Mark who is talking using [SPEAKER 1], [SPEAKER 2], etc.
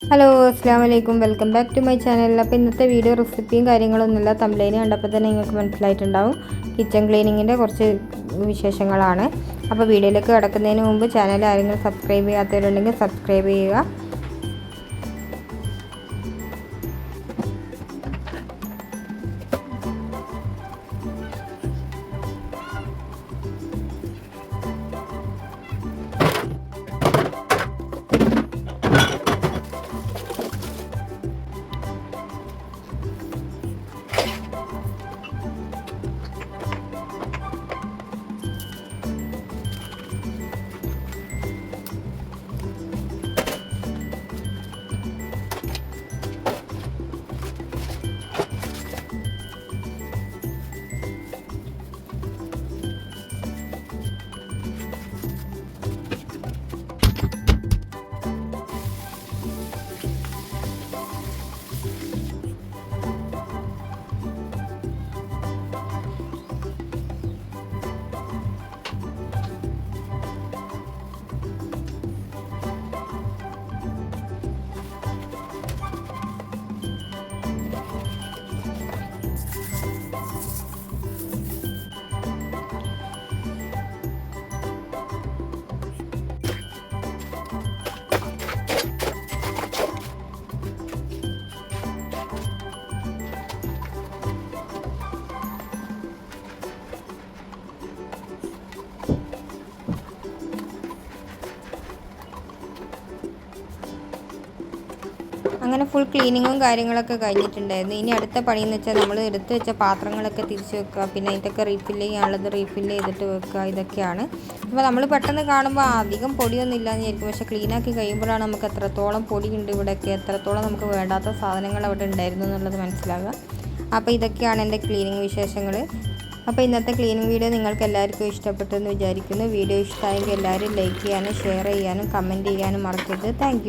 [SPEAKER 1] Hello അസ്സാം വലൈക്കും, welcome back to my channel. അപ്പോൾ ഇന്നത്തെ വീഡിയോ റെസിപ്പിയും കാര്യങ്ങളൊന്നുമില്ല. തംബ്ലൈന് കണ്ടപ്പോൾ തന്നെ നിങ്ങൾക്ക് മനസ്സിലായിട്ടുണ്ടാവും കിച്ചൺ ക്ലീനിങ്ങിൻ്റെ കുറച്ച് വിശേഷങ്ങളാണ്. അപ്പോൾ വീഡിയോയിലേക്ക് കിടക്കുന്നതിന് മുമ്പ് ചാനൽ ആരെങ്കിലും സബ്സ്ക്രൈബ് ചെയ്യാത്തവരുണ്ടെങ്കിൽ സബ്സ്ക്രൈബ് ചെയ്യുക. അങ്ങനെ ഫുൾ ക്ലീനിങ്ങും കാര്യങ്ങളൊക്കെ കഴിഞ്ഞിട്ടുണ്ടായിരുന്നു. ഇനി അടുത്ത പണിയെന്ന് വെച്ചാൽ നമ്മൾ എടുത്ത് വെച്ച പാത്രങ്ങളൊക്കെ തിരിച്ച് വെക്കുക, പിന്നെ അതിൻ്റെയൊക്കെ റീഫില്ല് ചെയ്യാനുള്ളത് റീഫില്ല് ചെയ്തിട്ട് വെക്കുക, ഇതൊക്കെയാണ്. അപ്പോൾ നമ്മൾ പെട്ടെന്ന് കാണുമ്പോൾ അധികം പൊടിയൊന്നും ഇല്ലയെന്ന് വിചാരിക്കും, പക്ഷേ ക്ലീനാക്കി കഴിയുമ്പോഴാണ് നമുക്ക് എത്രത്തോളം പൊടിയുണ്ട് ഇവിടെയൊക്കെ, എത്രത്തോളം നമുക്ക് വേണ്ടാത്ത സാധനങ്ങൾ അവിടെ ഉണ്ടായിരുന്നു എന്നുള്ളത് മനസ്സിലാകുക. അപ്പോൾ ഇതൊക്കെയാണ് എൻ്റെ ക്ലീനിങ് വിശേഷങ്ങൾ. അപ്പോൾ ഇന്നത്തെ ക്ലീനിങ് വീഡിയോ നിങ്ങൾക്ക് എല്ലാവർക്കും ഇഷ്ടപ്പെട്ടെന്ന് വിചാരിക്കുന്നു. വീഡിയോ ഇഷ്ടമായെങ്കിൽ എല്ലാവരും ലൈക്ക് ചെയ്യാനും ഷെയർ ചെയ്യാനും കമൻറ്റ് ചെയ്യാനും മറക്കരുത്. താങ്ക്